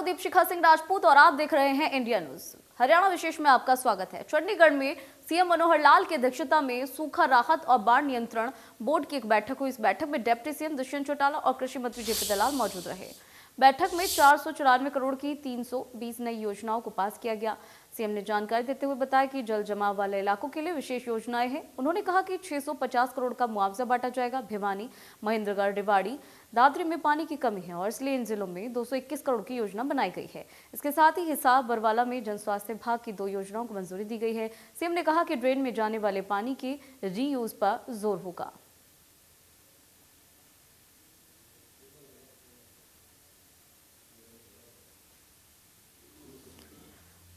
हूं दीपशिखा सिंह राजपूत और आप देख रहे हैं इंडिया न्यूज। हरियाणा विशेष में आपका स्वागत है। चंडीगढ़ में सीएम मनोहर लाल की अध्यक्षता में सूखा राहत और बाढ़ नियंत्रण बोर्ड की एक बैठक हुई। इस बैठक में डिप्टी सीएम दुष्यंत चौटाला और कृषि मंत्री जेपी दलाल मौजूद रहे। बैठक में 494 करोड़ की 320 नई योजनाओं को पास किया गया। सीएम ने जानकारी देते हुए बताया कि जल जमाव वाले इलाकों के लिए विशेष योजनाएं हैं। उन्होंने कहा कि 650 करोड़ का मुआवजा बांटा जाएगा। भिवानी, महेंद्रगढ़, रेवाड़ी, दादरी में पानी की कमी है और इसलिए इन जिलों में 221 करोड़ की योजना बनाई गई है। इसके साथ ही हिसार, बरवाला में जन स्वास्थ्य विभाग की 2 योजनाओं को मंजूरी दी गई है। सीएम ने कहा कि ड्रेन में जाने वाले पानी के रीयूज पर जोर होगा।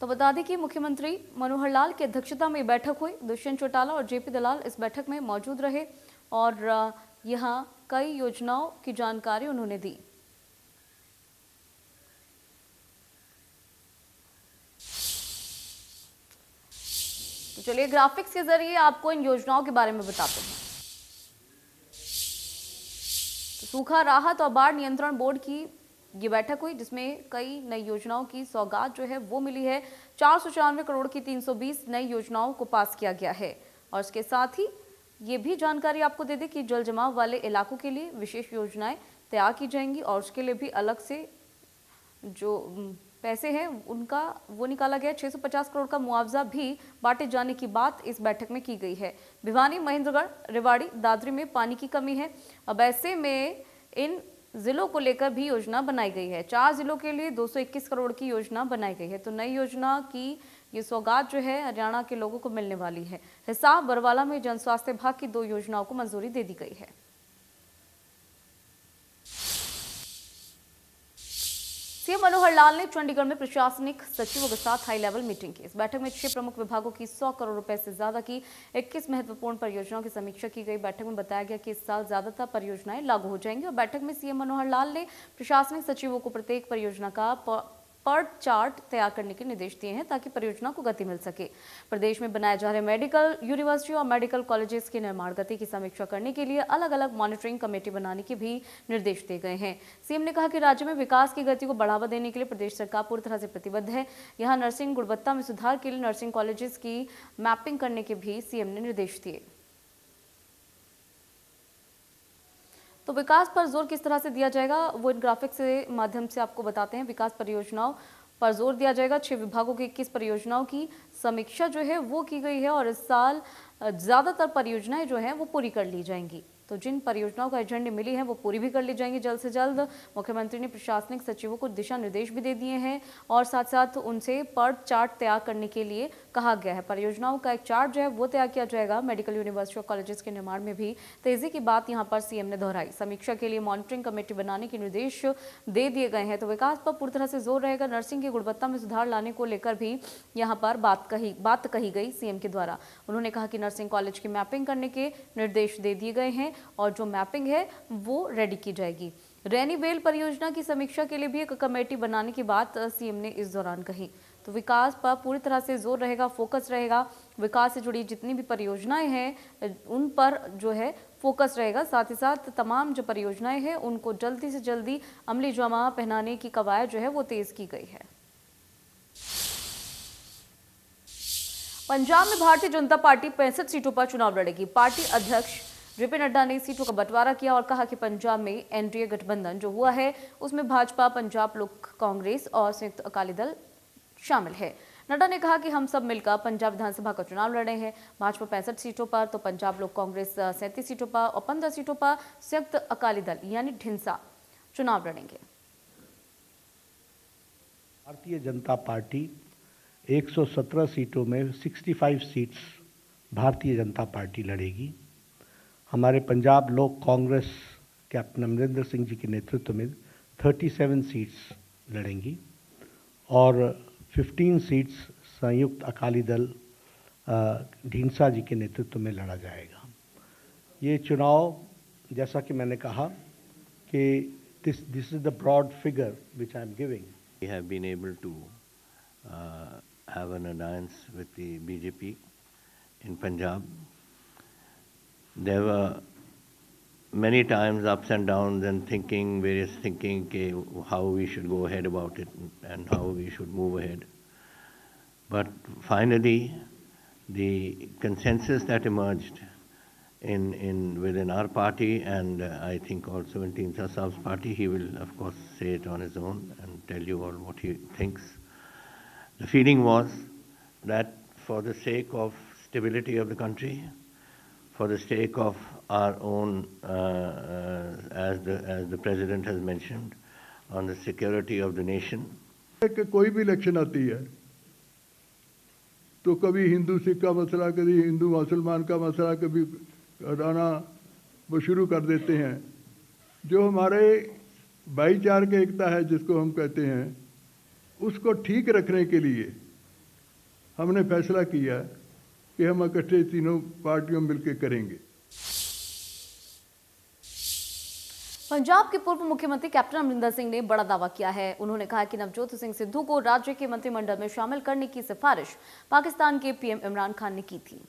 तो बता दें कि मुख्यमंत्री मनोहर लाल की अध्यक्षता में बैठक हुई। दुष्यंत चौटाला और जेपी दलाल इस बैठक में मौजूद रहे और यहां कई योजनाओं की जानकारी उन्होंने दी। तो चलिए ग्राफिक्स के जरिए आपको इन योजनाओं के बारे में बताते हैं। तो सूखा राहत और बाढ़ नियंत्रण बोर्ड की ये बैठक हुई जिसमें कई नई योजनाओं की सौगात जो है वो मिली है। 494 करोड़ की 320 नई योजनाओं को पास किया गया है और इसके साथ ही ये भी जानकारी आपको दे दें कि जल जमाव वाले इलाकों के लिए विशेष योजनाएं तैयार की जाएंगी और उसके लिए भी अलग से जो पैसे हैं उनका वो निकाला गया। 650 करोड़ का मुआवजा भी बांटे जाने की बात इस बैठक में की गई है। भिवानी, महेंद्रगढ़, रेवाड़ी, दादरी में पानी की कमी है। अब ऐसे में इन जिलों को लेकर भी योजना बनाई गई है। 4 जिलों के लिए 221 करोड़ की योजना बनाई गई है। तो नई योजना की ये सौगात जो है हरियाणा के लोगों को मिलने वाली है। हिसार, बरवाला में जन स्वास्थ्य विभाग की 2 योजनाओं को मंजूरी दे दी गई है। सीएम मनोहर लाल ने चंडीगढ़ में प्रशासनिक सचिवों के साथ हाई लेवल मीटिंग की। इस बैठक में 6 प्रमुख विभागों की 100 करोड़ रुपए से ज्यादा की 21 महत्वपूर्ण परियोजनाओं की समीक्षा की गई। बैठक में बताया गया कि इस साल ज्यादातर परियोजनाएं लागू हो जाएंगी और बैठक में सीएम मनोहर लाल ने प्रशासनिक सचिवों को प्रत्येक परियोजना का पर्ट चार्ट तैयार करने के निर्देश दिए हैं ताकि परियोजना को गति मिल सके। प्रदेश में बनाए जा रहे मेडिकल यूनिवर्सिटी और मेडिकल कॉलेजेस के निर्माण गति की समीक्षा करने के लिए अलग अलग मॉनिटरिंग कमेटी बनाने के भी निर्देश दिए गए हैं। सीएम ने कहा कि राज्य में विकास की गति को बढ़ावा देने के लिए प्रदेश सरकार पूरी तरह से प्रतिबद्ध है। यहाँ नर्सिंग गुणवत्ता में सुधार के लिए नर्सिंग कॉलेजेस की मैपिंग करने के भी सीएम ने निर्देश दिए। तो विकास पर जोर किस तरह से दिया जाएगा वो इन ग्राफिक्स के माध्यम से आपको बताते हैं। विकास परियोजनाओं पर जोर दिया जाएगा। 6 विभागों की 21 परियोजनाओं की समीक्षा जो है वो की गई है और इस साल ज्यादातर परियोजनाएं जो हैं वो पूरी कर ली जाएंगी। तो जिन परियोजनाओं को एजेंडे मिली हैं वो पूरी भी कर ली जाएंगी जल्द से जल्द। मुख्यमंत्री ने प्रशासनिक सचिवों को दिशा निर्देश भी दे दिए हैं और साथ साथ उनसे पर्ट चार्ट तैयार करने के लिए कहा गया है। परियोजनाओं का एक चार्ट जो है वो तैयार किया जाएगा। मेडिकल यूनिवर्सिटी और कॉलेजेस के निर्माण में भी तेजी की बात यहाँ पर सीएम ने दोहराई। समीक्षा के लिए मॉनिटरिंग कमेटी बनाने के निर्देश दे दिए गए हैं। तो विकास पर पूरी तरह से जोर रहेगा। नर्सिंग की गुणवत्ता में सुधार लाने को लेकर भी यहाँ पर बात कही गई सीएम के द्वारा। उन्होंने कहा कि नर्सिंग कॉलेज की मैपिंग करने के निर्देश दे दिए गए हैं और जो मैपिंग है वो रेडी की जाएगी। रैनीवेल परियोजना की समीक्षा के लिए भी एक कमेटी बनाने की बात सीएम ने इस दौरान कही। तो विकास पर पूरी तरह से जोर रहेगा, फोकस रहेगा। विकास से जुड़ी जितनी भी परियोजनाएं हैं उन पर जो है फोकस रहेगा। साथ ही साथ तमाम जो परियोजनाएं हैं उनको जल्दी से जल्दी अमली जामा पहनाने की कवायद जो है वो तेज की गई है। पंजाब में भारतीय जनता पार्टी 65 सीटों पर चुनाव लड़ेगी। पार्टी अध्यक्ष जेपी नड्डा ने सीटों का बंटवारा किया और कहा कि पंजाब में एनडीए गठबंधन जो हुआ है उसमें भाजपा, पंजाब लोक कांग्रेस और संयुक्त अकाली दल शामिल है। नड्डा ने कहा कि हम सब मिलकर पंजाब विधानसभा का चुनाव लड़े हैं। भाजपा 65 सीटों पर तो पंजाब लोक कांग्रेस 37 सीटों पर और 15 सीटों पर संयुक्त अकाली दल यानी ढिंसा चुनाव लड़ेंगे। भारतीय जनता पार्टी 117 सीटों में 65 सीट्स भारतीय जनता पार्टी लड़ेगी। हमारे पंजाब लोक कांग्रेस कैप्टन अमरिंदर सिंह जी के नेतृत्व में 37 सीट्स लड़ेंगी और 15 सीट्स संयुक्त अकाली दल ढींसा जी के नेतृत्व में लड़ा जाएगा। ये चुनाव जैसा कि मैंने कहा कि this is the broad figure which I am giving. We have been able to have an alliance with the BJP in Punjab. There were many times ups and downs and various thinking how we should go ahead about it and how we should move ahead. But finally, the consensus that emerged within our party, and I think also in Teensar Saab's party, he will of course say it on his own and tell you all what he thinks. The feeling was that for the sake of stability of the country, for the sake of our own, as the President has mentioned, on the security of the nation. कोई भी election आती है तो कभी हिंदू सिख का मसला, कभी हिंदू मुसलमान का मसला, कभी हटाना वो शुरू कर देते हैं। जो हमारे भाईचारे की एकता है जिसको हम कहते हैं, उसको ठीक रखने के लिए हमने फैसला किया कि हम इकट्ठे तीनों पार्टियों मिलकर करेंगे। पंजाब के पूर्व मुख्यमंत्री कैप्टन अमरिंदर सिंह ने बड़ा दावा किया है। उन्होंने कहा कि नवजोत सिंह सिद्धू को राज्य के मंत्रिमंडल में शामिल करने की सिफारिश पाकिस्तान के पीएम इमरान खान ने की थी।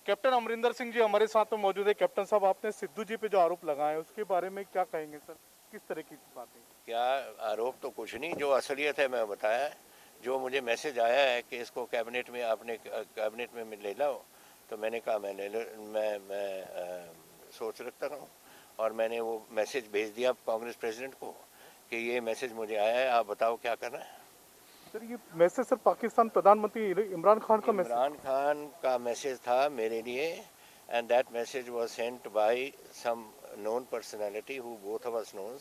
कैप्टन अमरिंदर सिंह जी हमारे साथ में मौजूद है। कैप्टन साहब, आपने सिद्धू जी पे जो आरोप लगाए उसके बारे में क्या कहेंगे सर? किस तरह की बातें? क्या आरोप तो कुछ नहीं, जो असलियत है मैं बताया। जो मुझे मैसेज आया है कि इसको कैबिनेट में आपने कैबिनेट में ले लो, तो मैंने कहा मैं सोच रखता हूँ और मैंने वो मैसेज भेज दिया कांग्रेस प्रेसिडेंट को कि ये मैसेज मुझे आया है, आप बताओ क्या करना है। सर ये मैसेज सर पाकिस्तान प्रधानमंत्री इमरान खान का मैसेज? इमरान खान का मैसेज था मेरे लिए, and that message was sent by some known personality who both of us knows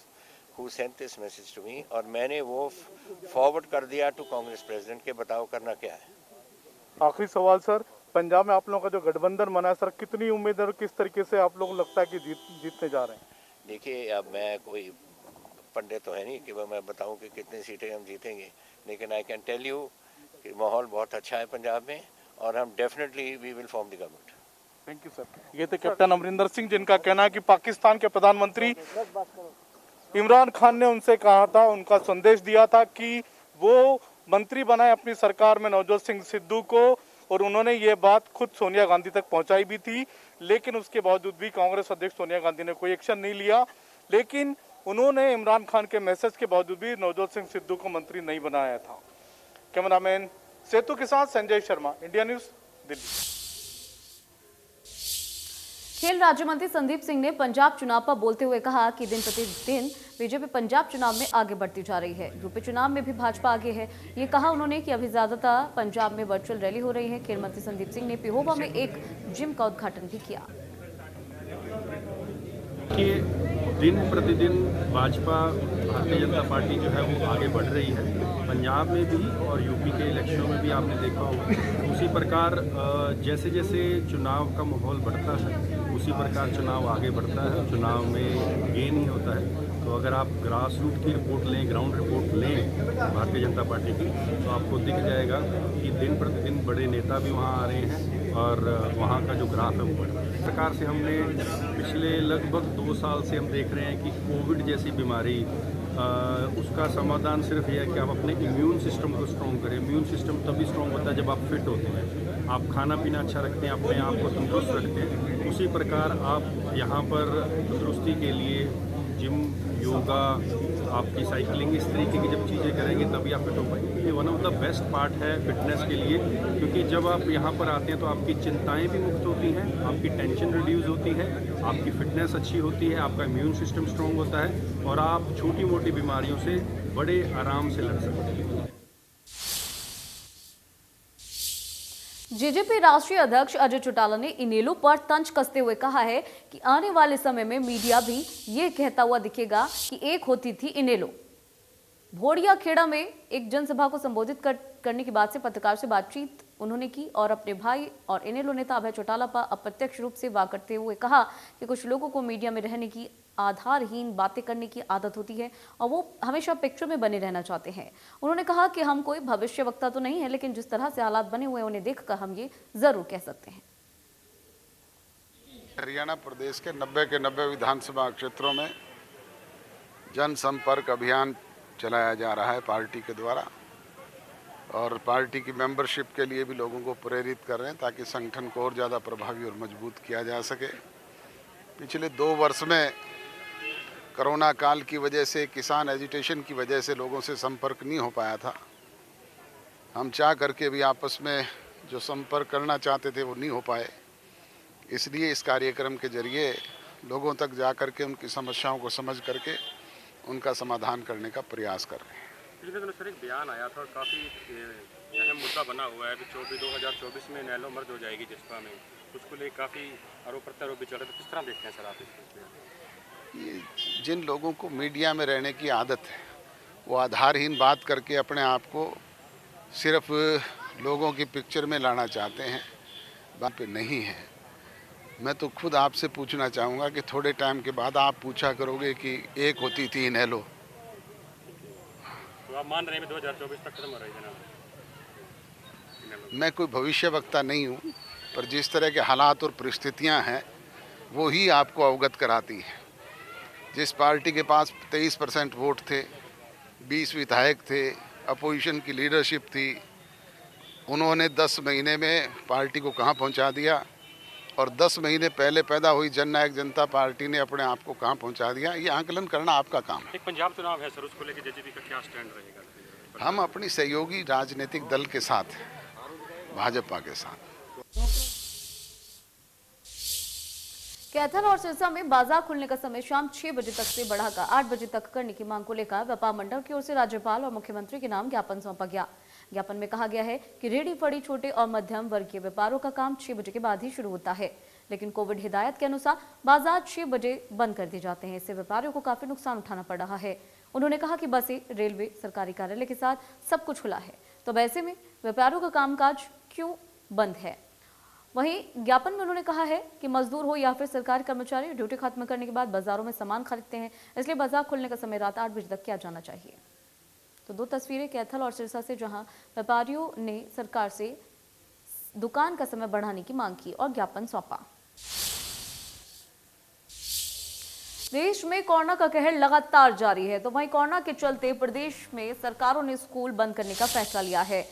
who sent this message to me, और मैंने वो फॉरवर्ड कर दिया टू कांग्रेस प्रेसिडेंट के बताओ करना क्या है। आखिरी सवाल सर, पंजाब में आप लोगों का जो गठबंधन बना है सर, कितनी उम्मीद है और किस तरीके से आप लोगों को लगता है कि जीतने जा रहे हैं? देखिए, अब मैं कोई पंडित तो है नहीं कि मैं बताऊं कि कितनी सीटें हम जीतेंगे, लेकिन आई कैन टेल यू कि माहौल बहुत अच्छा है पंजाब में और हम definitely we will form the government. Thank you sir. ये थे कैप्टन अमरिंदर सिंह, जिनका कहना है कि पाकिस्तान के प्रधानमंत्री इमरान खान ने उनसे कहा था, उनका संदेश दिया था कि वो मंत्री बनाए अपनी सरकार में नवजोत सिंह सिद्धू को, और उन्होंने ये बात खुद सोनिया गांधी तक पहुंचाई भी थी। लेकिन उसके बावजूद भी कांग्रेस अध्यक्ष सोनिया गांधी ने कोई एक्शन नहीं लिया। लेकिन उन्होंने इमरान खान के मैसेज के बावजूद भी नवजोत सिंह सिद्धू को मंत्री नहीं बनाया था। कैमरामैन सेतु के साथ संजय शर्मा, इंडिया न्यूज, दिल्ली। खेल राज्य मंत्री संदीप सिंह ने पंजाब चुनाव पर बोलते हुए कहा कि दिन प्रतिदिन बीजेपी पंजाब चुनाव में आगे बढ़ती जा रही है। यूपी चुनाव में भी भाजपा आगे है। ये कहा उन्होंने कि अभी ज्यादातर पंजाब में वर्चुअल रैली हो रही है। खेल मंत्री संदीप सिंह ने पिहोवा में एक जिम का उद्घाटन भी किया। कि दिन प्रतिदिन भाजपा भारतीय जनता पार्टी जो है वो आगे बढ़ रही है, पंजाब में भी और यूपी के इलेक्शनों में भी आपने देखा होगा। उसी प्रकार जैसे जैसे चुनाव का माहौल बढ़ता है उसी प्रकार चुनाव आगे बढ़ता है, चुनाव में गेन ही होता है। तो अगर आप ग्रास रूट की रिपोर्ट लें, ग्राउंड रिपोर्ट लें भारतीय जनता पार्टी की, तो आपको दिख जाएगा कि दिन प्रतिदिन बड़े नेता भी वहाँ आ रहे हैं और वहाँ का जो ग्राफ है वो बढ़ रहा है। इस प्रकार से हमने पिछले लगभग 2 साल से हम देख रहे हैं कि कोविड जैसी बीमारी, उसका समाधान सिर्फ यह है कि आप अपने इम्यून सिस्टम को स्ट्रॉन्ग करें। इम्यून सिस्टम तभी स्ट्रॉन्ग होता है जब आप फिट होते हैं, आप खाना पीना अच्छा रखते हैं, अपने आप को तंदुरुस्त रखते हैं। उसी प्रकार आप यहाँ पर तंदुरुस्ती के लिए जिम, योगा, आपकी साइकिलिंग, इस तरीके की जब चीज़ें करेंगे तभी आप फिट हो पाएंगे। ये one of the best part है फिटनेस के लिए, क्योंकि जब आप यहाँ पर आते हैं तो आपकी चिंताएं भी मुक्त होती हैं, आपकी टेंशन रिड्यूस होती है, आपकी फिटनेस अच्छी होती है, आपका इम्यून सिस्टम स्ट्रॉन्ग होता है और आप छोटी मोटी बीमारियों से बड़े आराम से लड़ सकते हैं। जेजेपी राष्ट्रीय अध्यक्ष अजय चौटाला ने इनेलो पर तंज कसते हुए कहा है कि आने वाले समय में मीडिया भी ये कहता हुआ दिखेगा कि एक होती थी इनेलो। भोड़िया खेड़ा में एक जनसभा को संबोधित करने के बाद से पत्रकार से बातचीत उन्होंने की और अपने भाई और इनेलो नेता अभय चौटाला पर अप्रत्यक्ष रूप से वार करते हुए कहा कि कुछ लोगों को मीडिया में रहने की आधारहीन बातें करने की आदत होती है और वो हमेशा पिक्चर में बने रहना चाहते हैं। उन्होंने कहा कि हम कोई भविष्यवक्ता तो नहीं है, लेकिन जिस तरह से हालात बने हुए उन्हें देखकर हम ये जरूर कह सकते हैं। हरियाणा प्रदेश के 90 के 90 विधानसभा क्षेत्रों में जनसंपर्क अभियान चलाया जा रहा है पार्टी के द्वारा, और पार्टी की मेंबरशिप के लिए भी लोगों को प्रेरित कर रहे हैं ताकि संगठन को और ज़्यादा प्रभावी और मजबूत किया जा सके। पिछले 2 वर्ष में कोरोना काल की वजह से, किसान एजिटेशन की वजह से लोगों से संपर्क नहीं हो पाया था। हम चाह करके भी आपस में जो संपर्क करना चाहते थे वो नहीं हो पाए, इसलिए इस कार्यक्रम के जरिए लोगों तक जा कर के उनकी समस्याओं को समझ करके उनका समाधान करने का प्रयास कर रहे हैं। पिछले दिनों सर एक बयान आया था और काफ़ी अहम मुद्दा बना हुआ है कि 2024 में नैलो मर्ज हो जाएगी जिस्पा में, उसको लेकर काफ़ी आरोप प्रत्यारोप भी चल रहे थे। किस तरह देखते हैं सर आप इसको? ये जिन लोगों को मीडिया में रहने की आदत है वो आधारहीन बात करके अपने आप को सिर्फ लोगों की पिक्चर में लाना चाहते हैं, बात पे नहीं है। मैं तो खुद आपसे पूछना चाहूँगा कि थोड़े टाइम के बाद आप पूछा करोगे कि एक होती थी नैलो, तो आप मान रहे हैं 2024 तक खत्म हो रही है ना? मैं कोई भविष्यवक्ता नहीं हूँ, पर जिस तरह के हालात और परिस्थितियाँ हैं वो ही आपको अवगत कराती है। जिस पार्टी के पास 23% वोट थे, 20 विधायक थे, अपोजिशन की लीडरशिप थी, उन्होंने 10 महीने में पार्टी को कहाँ पहुँचा दिया, और 10 महीने पहले पैदा हुई जननायक जनता पार्टी ने अपने आप को कहाँ पहुँचा दिया, ये आंकलन करना आपका काम है। एक पंजाब चुनाव है सर, उसको लेकर जेजेपी का क्या स्टैंड रहेगा? हम अपनी सहयोगी राजनीतिक दल के साथ, भाजपा के साथ। कैथल और सिरसा में बाजार खुलने का समय शाम 6 बजे तक से बढ़ाकर 8 बजे तक करने की मांग को लेकर व्यापार मंडल की ओर से राज्यपाल और मुख्यमंत्री के नाम ज्ञापन सौंपा गया। ज्ञापन में कहा गया है कि रेहड़ी फड़ी छोटे और मध्यम वर्गीय व्यापारों का काम 6 बजे के बाद ही शुरू होता है, लेकिन कोविड हिदायत के अनुसार बाजार 6 बजे बंद कर दिए जाते हैं। इससे व्यापारियों को काफी नुकसान उठाना पड़ रहा है। उन्होंने कहा कि बसें, रेलवे, सरकारी कार्यालय के साथ सब कुछ खुला है, तो ऐसे में व्यापारियों का कामकाज क्यों बंद है? वहीं ज्ञापन में उन्होंने कहा है कि मजदूर हो या फिर सरकारी कर्मचारी ड्यूटी खत्म करने के बाद बाजारों में सामान खरीदते हैं, इसलिए बाजार खुलने का समय रात 8 बजे तक किया जाना चाहिए। तो 2 तस्वीरें कैथल और सिरसा से, जहां व्यापारियों ने सरकार से दुकान का समय बढ़ाने की मांग की और ज्ञापन सौंपा। देश में कोरोना का कहर लगातार जारी है, तो वहीं कोरोना के चलते प्रदेश में सरकारों ने स्कूल बंद करने का फैसला लिया है।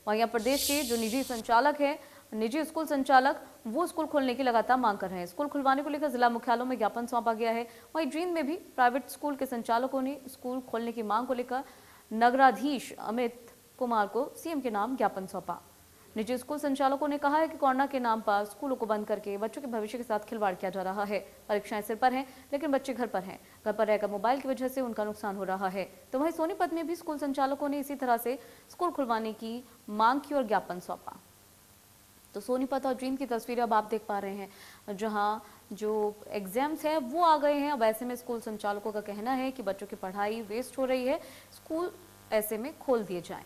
वहीं प्रदेश के जो निजी संचालक हैं, निजी स्कूल संचालक, वो स्कूल खोलने की लगातार मांग कर रहे हैं। स्कूल खुलवाने को लेकर जिला मुख्यालयों में ज्ञापन सौंपा गया है। वहीं जींद में भी प्राइवेट स्कूल के संचालकों ने स्कूल खोलने की मांग को लेकर नगराधीश अमित कुमार को सीएम के नाम ज्ञापन सौंपा। निजी स्कूल संचालकों ने कहा है कि कोरोना के नाम पर स्कूलों को बंद करके बच्चों के भविष्य के साथ खिलवाड़ किया जा रहा है। परीक्षाएं सिर पर हैं, लेकिन बच्चे घर पर हैं। घर पर रहकर मोबाइल की वजह से उनका नुकसान हो रहा है। तो वहीं सोनीपत में भी स्कूल संचालकों ने इसी तरह से स्कूल खुलवाने की मांग की और ज्ञापन सौंपा। तो सोनीपत और जींद की तस्वीरें अब आप देख पा रहे हैं, जहां जो एग्जाम्स है वो आ गए हैं। अब ऐसे में स्कूल संचालकों का कहना है कि बच्चों की पढ़ाई वेस्ट हो रही है, स्कूल ऐसे में खोल दिए जाएं।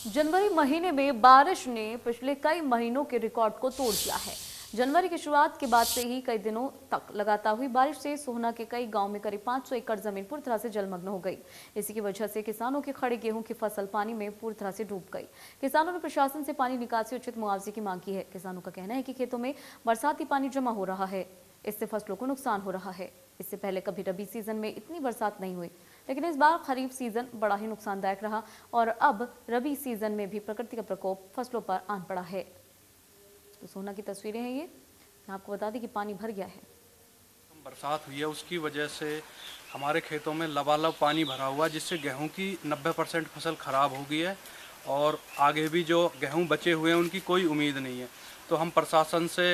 जनवरी महीने में बारिश ने पिछले कई महीनों के रिकॉर्ड को तोड़ दिया है। जनवरी की शुरुआत के बाद से ही कई दिनों तक लगातार हुई बारिश से सोहना के कई गांव में करीब 500 एकड़ जमीन पूरी तरह से जलमग्न हो गई। इसी की वजह से किसानों की खड़े गेहूं की फसल पानी में पूरी तरह से डूब गई। किसानों ने प्रशासन से पानी निकासी उचित मुआवजे की मांग की है। किसानों का कहना है कि खेतों में बरसाती पानी जमा हो रहा है, इससे फसलों को नुकसान हो रहा है। इससे पहले कभी रबी सीजन में इतनी बरसात नहीं हुई, लेकिन इस बार खरीफ सीजन बड़ा ही नुकसानदायक रहा और अब रबी सीजन में भी प्रकृति का प्रकोप फसलों पर आन पड़ा है। तो सोहना की तस्वीरें हैं ये। आपको बता दें कि पानी भर गया है। बरसात हुई है, उसकी वजह से हमारे खेतों में लबालब पानी भरा हुआ, जिससे गेहूं की 90% फसल खराब हो गई है और आगे भी जो गेहूं बचे हुए हैं उनकी कोई उम्मीद नहीं है। तो हम प्रशासन से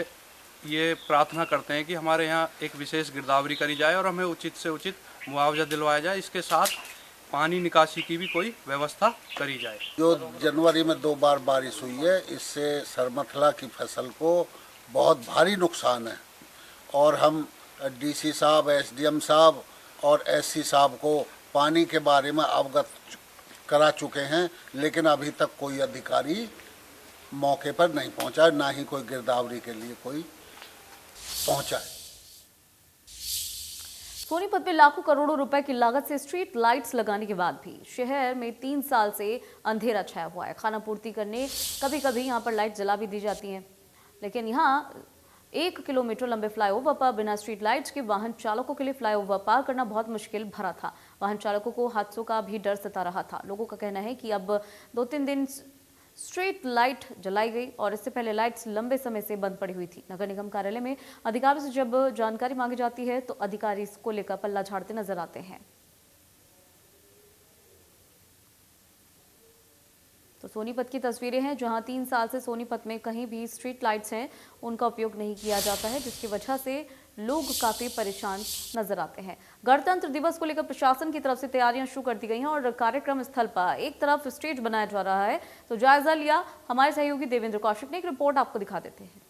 ये प्रार्थना करते हैं कि हमारे यहाँ एक विशेष गिरदावरी करी जाए और हमें उचित से उचित मुआवजा दिलवाया जाए। इसके साथ पानी निकासी की भी कोई व्यवस्था करी जाए। जो जनवरी में 2 बार बारिश हुई है, इससे सरमथला की फसल को बहुत भारी नुकसान है और हम डीसी साहब, एसडीएम साहब और एससी साहब को पानी के बारे में अवगत करा चुके हैं, लेकिन अभी तक कोई अधिकारी मौके पर नहीं पहुंचा, ना ही कोई गिरदावरी के लिए कोई पहुंचा है। सोनीपत में लाखों करोड़ों रुपए की लागत से स्ट्रीट लाइट्स लगाने के बाद भी शहर में 3 साल से अंधेरा छाया हुआ है। खाना पूर्ति करने कभी कभी यहाँ पर लाइट जला भी दी जाती हैं, लेकिन यहाँ 1 किलोमीटर लंबे फ्लाईओवर पर बिना स्ट्रीट लाइट्स के वाहन चालकों के लिए फ्लाईओवर पार करना बहुत मुश्किल भरा था। वाहन चालकों को हादसों का भी डर सता रहा था। लोगों का कहना है कि अब 2-3 दिन स्ट्रीट लाइट जलाई गई और इससे पहले लाइट्स लंबे समय से बंद पड़ी हुई थी। नगर निगम कार्यालय में अधिकारियों से जब जानकारी मांगी जाती है तो अधिकारी इसको लेकर पल्ला झाड़ते नजर आते हैं। तो सोनीपत की तस्वीरें हैं, जहां 3 साल से सोनीपत में कहीं भी स्ट्रीट लाइट्स हैं उनका उपयोग नहीं किया जाता है, जिसकी वजह से लोग काफी परेशान नजर आते हैं। गणतंत्र दिवस को लेकर प्रशासन की तरफ से तैयारियां शुरू कर दी गई हैं और कार्यक्रम स्थल पर एक तरफ स्टेज बनाया जा रहा है। तो जायजा लिया हमारे सहयोगी देवेंद्र कौशिक ने। एक रिपोर्ट आपको दिखा देते हैं।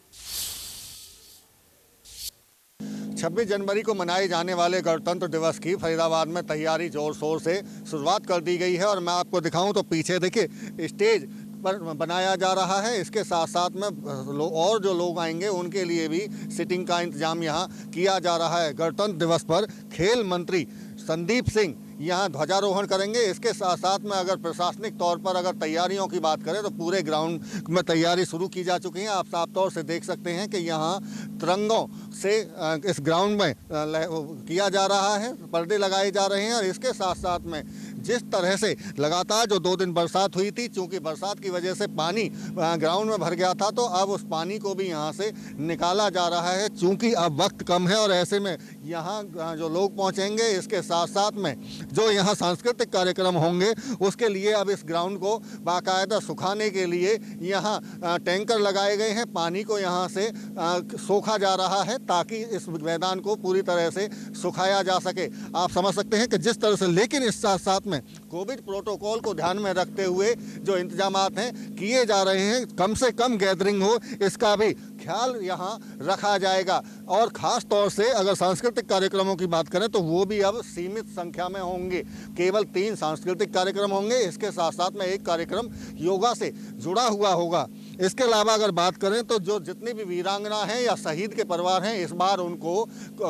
26 जनवरी को मनाए जाने वाले गणतंत्र दिवस की फरीदाबाद में तैयारी जोर शोर से शुरुआत कर दी गई है और मैं आपको दिखाऊं तो पीछे देखिए स्टेज पर बनाया जा रहा है। इसके साथ साथ में और जो लोग आएंगे उनके लिए भी सिटिंग का इंतजाम यहाँ किया जा रहा है। गणतंत्र दिवस पर खेल मंत्री संदीप सिंह यहाँ ध्वजारोहण करेंगे। इसके साथ साथ में अगर प्रशासनिक तौर पर अगर तैयारियों की बात करें तो पूरे ग्राउंड में तैयारी शुरू की जा चुकी है। आप साफ तौर से देख सकते हैं कि यहाँ तिरंगों से इस ग्राउंड में किया जा रहा है, पर्दे लगाए जा रहे हैं। और इसके साथ साथ में जिस तरह से लगातार जो 2 दिन बरसात हुई थी, चूँकि बरसात की वजह से पानी ग्राउंड में भर गया था, तो अब उस पानी को भी यहाँ से निकाला जा रहा है। चूँकि अब वक्त कम है और ऐसे में यहाँ जो लोग पहुँचेंगे, इसके साथ साथ में जो यहाँ सांस्कृतिक कार्यक्रम होंगे उसके लिए अब इस ग्राउंड को बाकायदा सुखाने के लिए यहाँ टैंकर लगाए गए हैं। पानी को यहाँ से सोखा जा रहा है ताकि इस मैदान को पूरी तरह से सुखाया जा सके। आप समझ सकते हैं कि जिस तरह से, लेकिन इस साथ साथ में कोविड प्रोटोकॉल को ध्यान में रखते हुए जो इंतजामात हैं किए जा रहे हैं, कम से कम गैदरिंग हो इसका भी ख्याल यहाँ रखा जाएगा। और ख़ास तौर से अगर सांस्कृतिक कार्यक्रमों की बात करें तो वो भी अब सीमित संख्या में होंगे। केवल 3 सांस्कृतिक कार्यक्रम होंगे। इसके साथ साथ में एक कार्यक्रम योगा से जुड़ा हुआ होगा। इसके अलावा अगर बात करें तो जो जितनी भी वीरांगना हैं या शहीद के परिवार हैं, इस बार उनको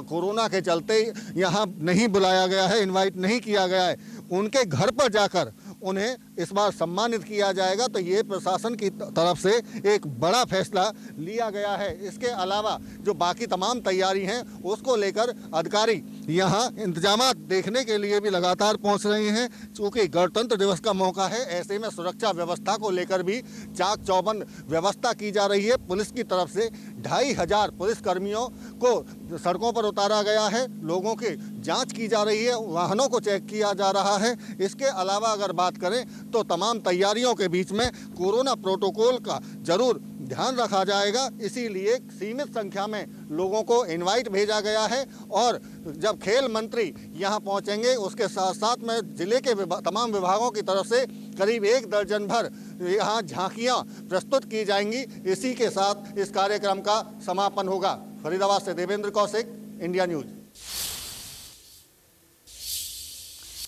कोरोना के चलते यहाँ नहीं बुलाया गया है, इनवाइट नहीं किया गया है। उनके घर पर जाकर उन्हें इस बार सम्मानित किया जाएगा। तो ये प्रशासन की तरफ से एक बड़ा फैसला लिया गया है। इसके अलावा जो बाकी तमाम तैयारी हैं उसको लेकर अधिकारी यहाँ इंतजामात देखने के लिए भी लगातार पहुँच रहे हैं। चूँकि गणतंत्र दिवस का मौका है, ऐसे में सुरक्षा व्यवस्था को लेकर भी चाक चौबंद व्यवस्था की जा रही है। पुलिस की तरफ से 2500 पुलिसकर्मियों को सड़कों पर उतारा गया है। लोगों की जांच की जा रही है, वाहनों को चेक किया जा रहा है। इसके अलावा अगर बात करें तो तमाम तैयारियों के बीच में कोरोना प्रोटोकॉल का जरूर ध्यान रखा जाएगा। इसीलिए सीमित संख्या में लोगों को इनवाइट भेजा गया है। और जब खेल मंत्री यहाँ पहुँचेंगे उसके साथ साथ में जिले के तमाम विभागों की तरफ से करीब 1 दर्जन भर यहाँ झांकियाँ प्रस्तुत की जाएंगी। इसी के साथ इस कार्यक्रम का समापन होगा। फरीदाबाद से देवेंद्र कौशिक, इंडिया न्यूज।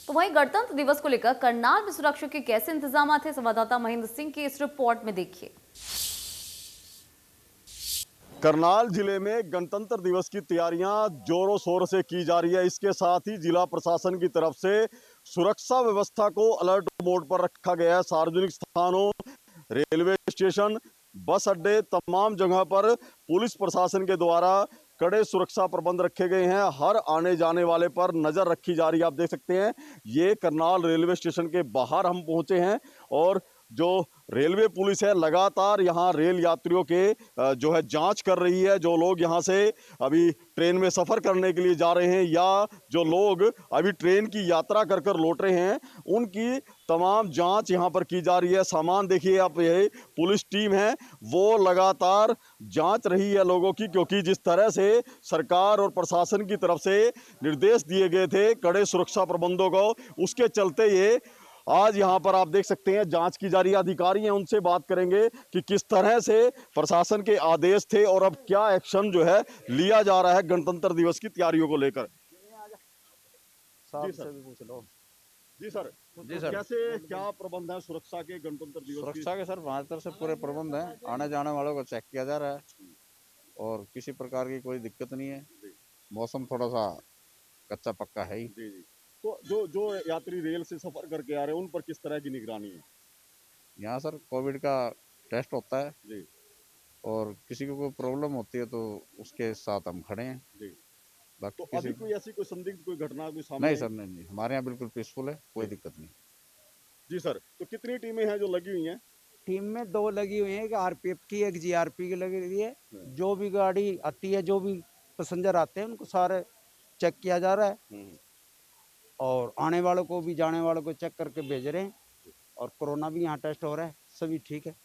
तो वहीं गणतंत्र दिवस को लेकर करनाल में सुरक्षा के कैसे इंतजाम थे, संवाददाता महेंद्र सिंह की इस रिपोर्ट में देखिए। करनाल जिले में गणतंत्र दिवस की तैयारियां जोरों शोर से की जा रही है। इसके साथ ही जिला प्रशासन की तरफ से सुरक्षा व्यवस्था को अलर्ट मोड पर रखा गया है। सार्वजनिक स्थानों, रेलवे स्टेशन, बस अड्डे, तमाम जगह पर पुलिस प्रशासन के द्वारा कड़े सुरक्षा प्रबंध रखे गए हैं। हर आने जाने वाले पर नजर रखी जा रही है। आप देख सकते हैं ये करनाल रेलवे स्टेशन के बाहर हम पहुंचे हैं और जो रेलवे पुलिस है लगातार यहाँ रेल यात्रियों के जो है जांच कर रही है। जो लोग यहाँ से अभी ट्रेन में सफ़र करने के लिए जा रहे हैं या जो लोग अभी ट्रेन की यात्रा कर कर लौट रहे हैं, उनकी तमाम जांच यहाँ पर की जा रही है। सामान देखिए आप, ये पुलिस टीम है वो लगातार जांच रही है लोगों की, क्योंकि जिस तरह से सरकार और प्रशासन की तरफ से निर्देश दिए गए थे कड़े सुरक्षा प्रबंधों को, उसके चलते ये आज यहाँ पर आप देख सकते हैं जांच की जा रही है। अधिकारी हैं, उनसे बात करेंगे कि किस तरह से प्रशासन के आदेश थे और अब क्या एक्शन जो है लिया जा रहा है गणतंत्र दिवस की तैयारियों को लेकर। जी सर, कैसे क्या प्रबंध है सुरक्षा के गणतंत्र दिवस? सुरक्षा के सर 5 तरफ से पूरे प्रबंध हैं। आने जाने वालों को चेक किया जा रहा है और किसी प्रकार की कोई दिक्कत नहीं है। मौसम थोड़ा सा कच्चा पक्का है ही। तो जो यात्री रेल से सफर करके आ रहे हैं उन पर किस तरह की निगरानी है? यहाँ सर कोविड का टेस्ट होता है जी, और किसी को कोई प्रॉब्लम होती है तो उसके साथ हम खड़े हैं जी। बाकी तो अभी कोई ऐसी कोई संदिग्ध कोई घटना कोई सामने नहीं सर, नहीं, हमारे यहाँ बिल्कुल पीसफुल है, कोई दिक्कत नहीं। जी सर, तो कितनी टीमें हैं जो लगी हुई हैं? टीम में 2 लगी हुई हैं, एक आरपीएफ की एक जीआरपी की लगी हुई है। जो भी गाड़ी आती है, जो भी पैसेंजर आते हैं, उनको सारे चेक किया जा रहा है और आने वालों को भी जाने वालों को चेक करके भेज रहे हैं और कोरोना भी यहाँ टेस्ट हो रहा है, सभी ठीक है।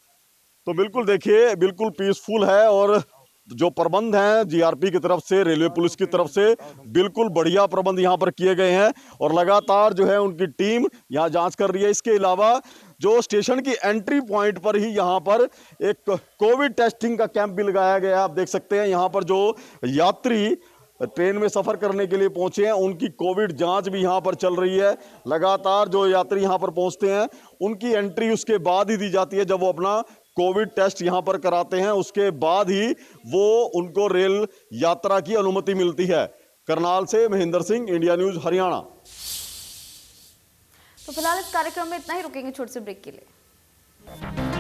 तो बिल्कुल देखिए, बिल्कुल पीसफुल है और जो प्रबंध हैं जीआरपी की तरफ से, रेलवे पुलिस की तरफ से बिल्कुल बढ़िया प्रबंध यहाँ पर किए गए हैं और लगातार जो है उनकी टीम यहाँ जांच कर रही है। इसके अलावा जो स्टेशन की एंट्री पॉइंट पर ही यहाँ पर एक कोविड टेस्टिंग का कैंप भी लगाया गया है। आप देख सकते हैं यहाँ पर जो यात्री ट्रेन में सफर करने के लिए पहुंचे हैं उनकी कोविड जांच भी यहां पर चल रही है। लगातार जो यात्री यहां पर पहुंचते हैं उनकी एंट्री उसके बाद ही दी जाती है, जब वो अपना कोविड टेस्ट यहां पर कराते हैं उसके बाद ही वो उनको रेल यात्रा की अनुमति मिलती है। करनाल से महेंद्र सिंह, इंडिया न्यूज हरियाणा। तो फिलहाल इस कार्यक्रम में इतना ही, रुकेंगे छोटे से ब्रेक के लिए।